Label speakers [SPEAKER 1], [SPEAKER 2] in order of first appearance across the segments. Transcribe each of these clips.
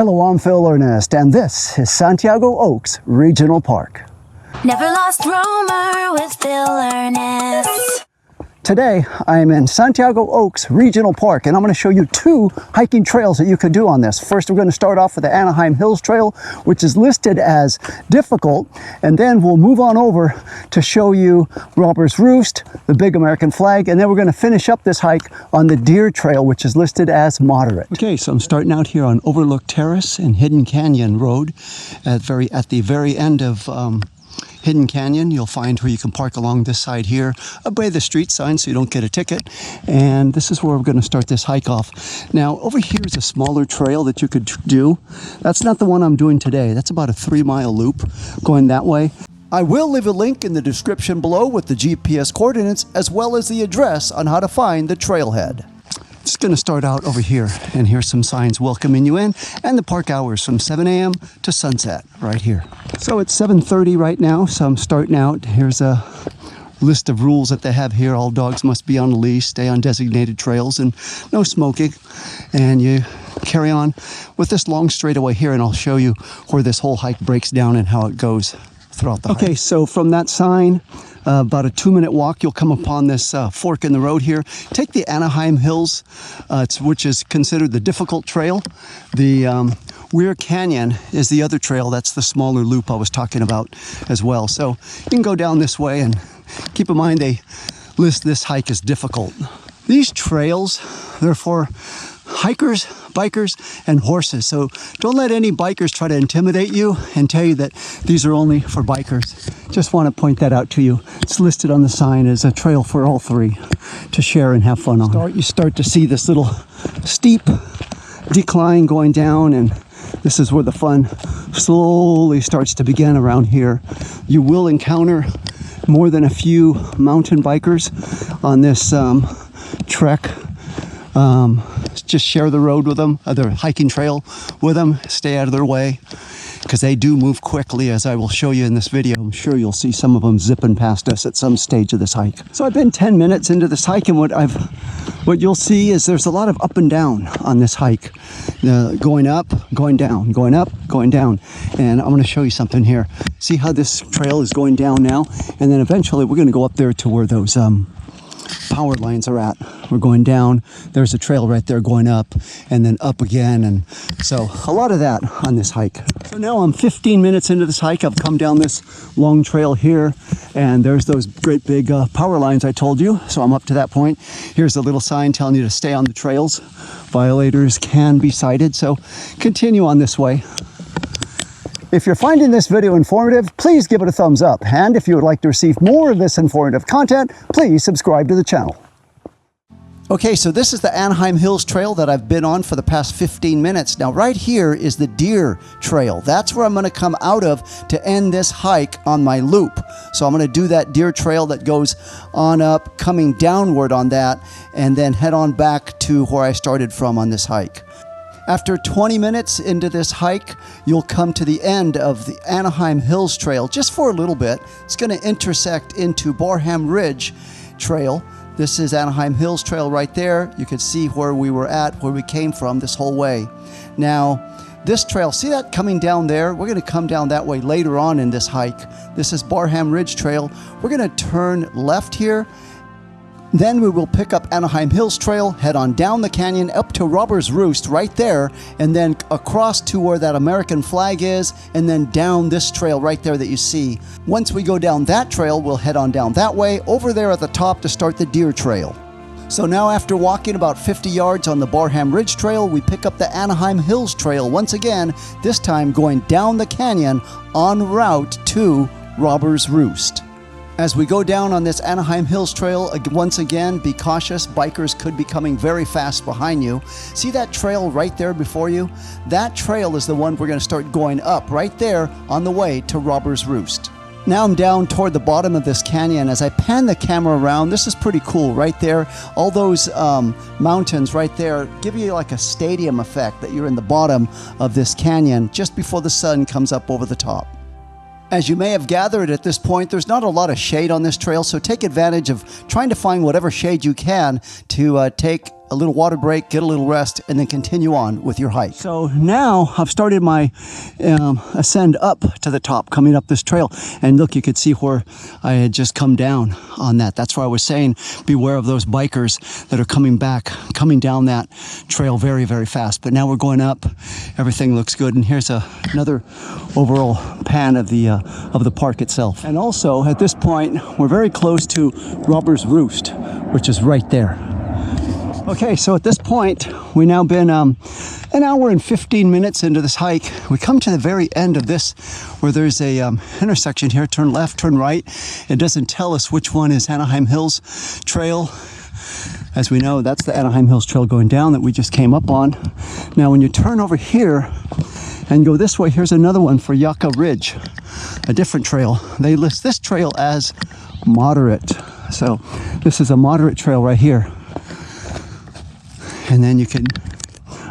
[SPEAKER 1] Hello, I'm Phil Ernest, and this is Santiago Oaks Regional Park.
[SPEAKER 2] Never lost roamer with Phil Ernest.
[SPEAKER 1] Today, I'm in Santiago Oaks Regional Park, and I'm going to show you two hiking trails that you can do on this. First, we're going to start off with the Anaheim Hills Trail, which is listed as difficult, and then we'll move on over to show you Robbers Roost, the big American flag, and then we're going to finish up this hike on the Deer Trail, which is listed as moderate. Okay, so I'm starting out here on Overlook Terrace and Hidden Canyon Road at the very end of Hidden Canyon. You'll find where you can park along this side here, obey the street sign so you don't get a ticket. And this is where we're going to start this hike off. Now, over here is a smaller trail that you could do. That's not the one I'm doing today. That's about a 3-mile loop going that way. I will leave a link in the description below with the GPS coordinates as well as the address on how to find the trailhead. It's going to start out over here, and here's some signs welcoming you in, and the park hours from 7 a.m. to sunset right here. So it's 7:30 right now, so I'm starting out. Here's a list of rules that they have here. All dogs must be on a leash, stay on designated trails, and no smoking. And you carry on with this long straightaway here, and I'll show you where this whole hike breaks down and how it goes throughout the hike. Okay, so from that sign, about a 2-minute walk, you'll come upon this fork in the road here. Take the Anaheim Hills, which is considered the difficult trail. The Weir Canyon is the other trail. That's the smaller loop I was talking about as well. So you can go down this way, and keep in mind they list this hike as difficult. These trails, they're for hikers, bikers, and horses. So don't let any bikers try to intimidate you and tell you that these are only for bikers. Just want to point that out to you. It's listed on the sign as a trail for all three to share and have fun on. You start to see this little steep decline going down, and this is where the fun slowly starts to begin around here. You will encounter more than a few mountain bikers on this trek. Just share the road with them, the hiking trail with them, stay out of their way, because they do move quickly, as I will show you in this video. I'm sure you'll see some of them zipping past us at some stage of this hike. So I've been 10 minutes into this hike, and what you'll see is there's a lot of up and down on this hike. Going up, going down, going up, going down. And I'm going to show you something here. See how this trail is going down now? And then eventually we're going to go up there to where those power lines are at. We're going down, there's a trail right there going up, and then up again, and so a lot of that on this hike. So now I'm 15 minutes into this hike. I've come down this long trail here, and there's those great big power lines I told you, so I'm up to that point. Here's a little sign telling you to stay on the trails. Violators can be cited, so continue on this way. If you're finding this video informative, please give it a thumbs up. And if you would like to receive more of this informative content, please subscribe to the channel. Okay, so this is the Anaheim Hills Trail that I've been on for the past 15 minutes. Now, right here is the Deer Trail. That's where I'm going to come out of to end this hike on my loop. So I'm going to do that Deer Trail that goes on up, coming downward on that, and then head on back to where I started from on this hike. After 20 minutes into this hike, you'll come to the end of the Anaheim Hills Trail just for a little bit. It's going to intersect into Barham Ridge Trail. This is Anaheim Hills Trail right there. You can see where we were at, where we came from this whole way. Now, this trail, see that coming down there? We're going to come down that way later on in this hike. This is Barham Ridge Trail. We're going to turn left here. Then we will pick up Anaheim Hills Trail, head on down the canyon up to Robbers Roost right there, and then across to where that American flag is, and then down this trail right there that you see. Once we go down that trail, we'll head on down that way, over there at the top to start the Deer Trail. So now after walking about 50 yards on the Barham Ridge Trail, we pick up the Anaheim Hills Trail once again, this time going down the canyon en route to Robbers Roost. As we go down on this Anaheim Hills Trail, once again, be cautious. Bikers could be coming very fast behind you. See that trail right there before you? That trail is the one we're going to start going up right there on the way to Robbers Roost. Now I'm down toward the bottom of this canyon. As I pan the camera around, this is pretty cool right there. All those mountains right there give you like a stadium effect that you're in the bottom of this canyon just before the sun comes up over the top. As you may have gathered at this point, there's not a lot of shade on this trail, so take advantage of trying to find whatever shade you can to take a little water break, get a little rest, and then continue on with your hike. So now I've started my ascend up to the top, coming up this trail. And look, you could see where I had just come down on that. That's why I was saying beware of those bikers that are coming down that trail very, very fast. But now we're going up. Everything looks good. And here's another overall pan of the park itself. And also at this point, we're very close to Robbers Roost, which is right there. Okay, so at this point, we've now been an hour and 15 minutes into this hike. We come to the very end of this where there's a intersection here. Turn left, turn right. It doesn't tell us which one is Anaheim Hills Trail. As we know, that's the Anaheim Hills Trail going down that we just came up on. Now, when you turn over here and go this way, here's another one for Yucca Ridge, a different trail. They list this trail as moderate. So this is a moderate trail right here. And then you can,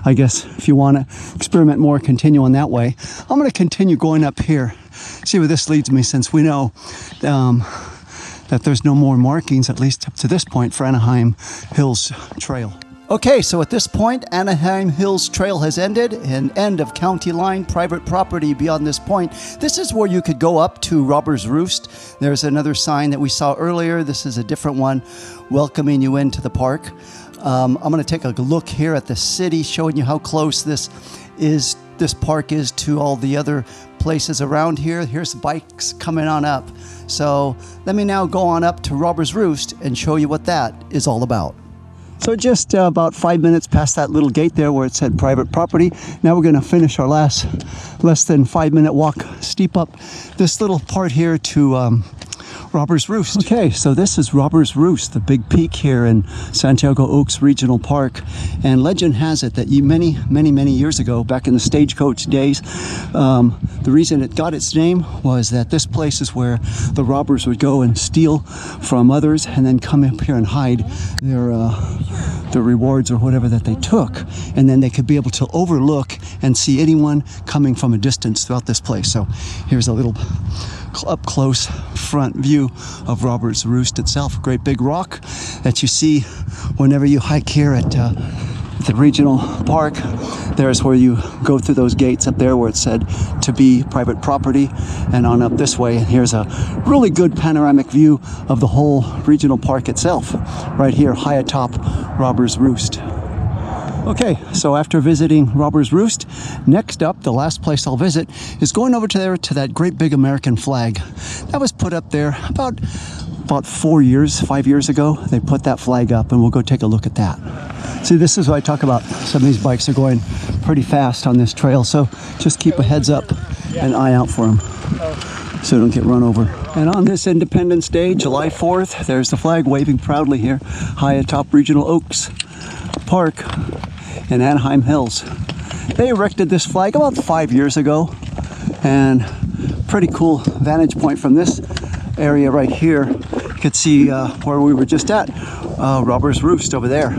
[SPEAKER 1] I guess, if you want to experiment more, continue on that way. I'm going to continue going up here, see where this leads me, since we know that there's no more markings, at least up to this point, for Anaheim Hills Trail. Okay, so at this point, Anaheim Hills Trail has ended, an end of county line private property beyond this point. This is where you could go up to Robbers Roost. There's another sign that we saw earlier. This is a different one welcoming you into the park. I'm going to take a look here at the city, showing you how close this park is to all the other places around here. Here's bikes coming on up. So let me now go on up to Robbers Roost and show you what that is all about. So just about 5 minutes past that little gate there where it said private property. Now we're going to finish our less than 5 minute walk steep up this little part here to Robbers Roost. Okay, so this is Robbers Roost, the big peak here in Santiago Oaks Regional Park. And legend has it that many years ago, back in the stagecoach days, the reason it got its name was that this place is where the robbers would go and steal from others and then come up here and hide their rewards or whatever that they took. And then they could be able to overlook and see anyone coming from a distance throughout this place. So here's a little up close front view of Robbers Roost itself. A great big rock that you see whenever you hike here at the regional park. There's where you go through those gates up there where it said to be private property, and on up this way. And here's a really good panoramic view of the whole regional park itself right here high atop Robbers Roost. Okay, so after visiting Robbers Roost, next up, the last place I'll visit is going over to that great big American flag. That was put up there about 5 years ago. They put that flag up, and we'll go take a look at that. See, this is what I talk about. Some of these bikes are going pretty fast on this trail, so just keep a heads up and eye out for them so don't get run over. And on this Independence Day, July 4th, there's the flag waving proudly here high atop Regional Oaks Park in Anaheim Hills. They erected this flag about 5 years ago, and pretty cool vantage point from this area right here. You could see where we were just at, Robbers Roost over there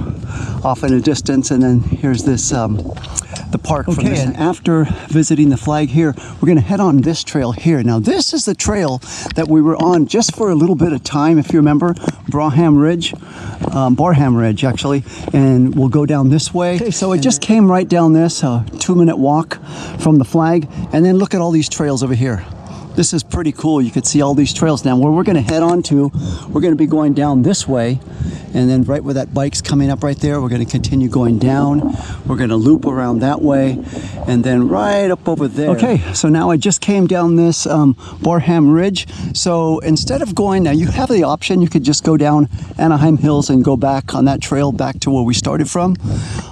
[SPEAKER 1] off in the distance, and then here's this the park. Okay, and after visiting the flag here, we're going to head on this trail here. Now this is the trail that we were on just for a little bit of time, if you remember, Barham Ridge actually, and we'll go down this way. Okay, so it just came right down this 2 minute walk from the flag, and then look at all these trails over here. This is pretty cool. You could see all these trails. Now where we're going to head on to, we're going to be going down this way, and then right where that bike's coming up right there, we're going to continue going down. We're going to loop around that way, and then right up over there. Okay, so now I just came down this Barham Ridge. So instead of going, now you have the option, you could just go down Anaheim Hills and go back on that trail back to where we started from.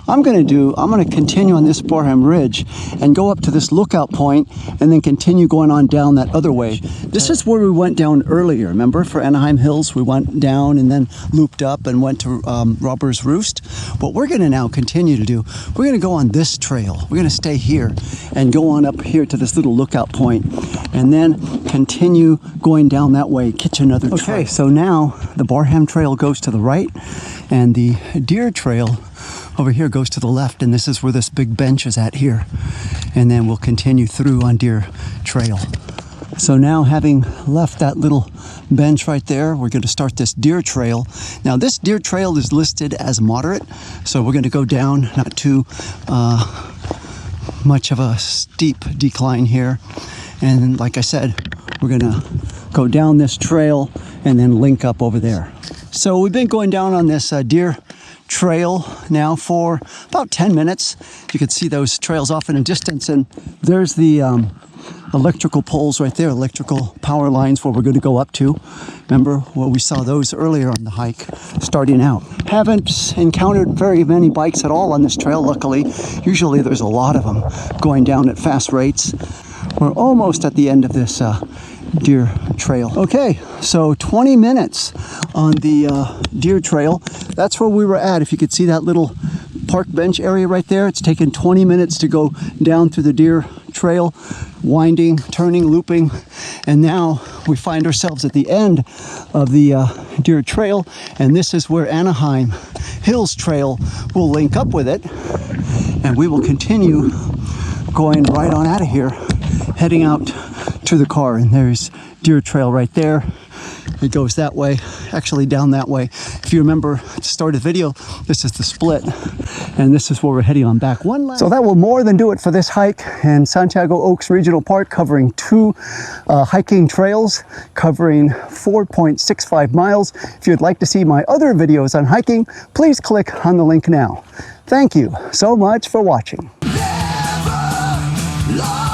[SPEAKER 1] I'm going to continue on this Barham Ridge and go up to this lookout point, and then continue going on down that other way. This is where we went down earlier. Remember, for Anaheim Hills, we went down and then looped up and went to Robbers Roost. What we're going to now continue to do, we're going to go on this trail. We're going to stay here and go on up here to this little lookout point, and then continue going down that way, catch another trail. Okay, so now the Barham Trail goes to the right, and the Deer Trail over here goes to the left, and this is where this big bench is at here. And then we'll continue through on Deer Trail. So now, having left that little bench right there, we're going to start this deer trail. Now this deer trail is listed as moderate, so we're going to go down, not too much of a steep decline here. And like I said, we're going to go down this trail and then link up over there. So we've been going down on this deer trail now for about 10 minutes. You can see those trails off in a distance, and there's the electrical poles right there, electrical power lines where we're going to go up to. Remember, well, we saw those earlier on the hike starting out. Haven't encountered very many bikes at all on this trail, luckily. Usually there's a lot of them going down at fast rates. We're almost at the end of this deer trail. Okay, so 20 minutes on the deer trail. That's where we were at. If you could see that little park bench area right there, it's taken 20 minutes to go down through the deer trail, winding, turning, looping, and now we find ourselves at the end of the deer trail, and this is where Anaheim Hills Trail will link up with it, and we will continue going right on out of here, heading out to the car. And there's deer trail right there. It goes that way, actually down that way. If you remember at the start of the video, this is the split, and this is where we're heading on back. So that will more than do it for this hike in Santiago Oaks Regional Park, covering 2 hiking trails, covering 4.65 miles. If you'd like to see my other videos on hiking, please click on the link now. Thank you so much for watching.
[SPEAKER 3] Never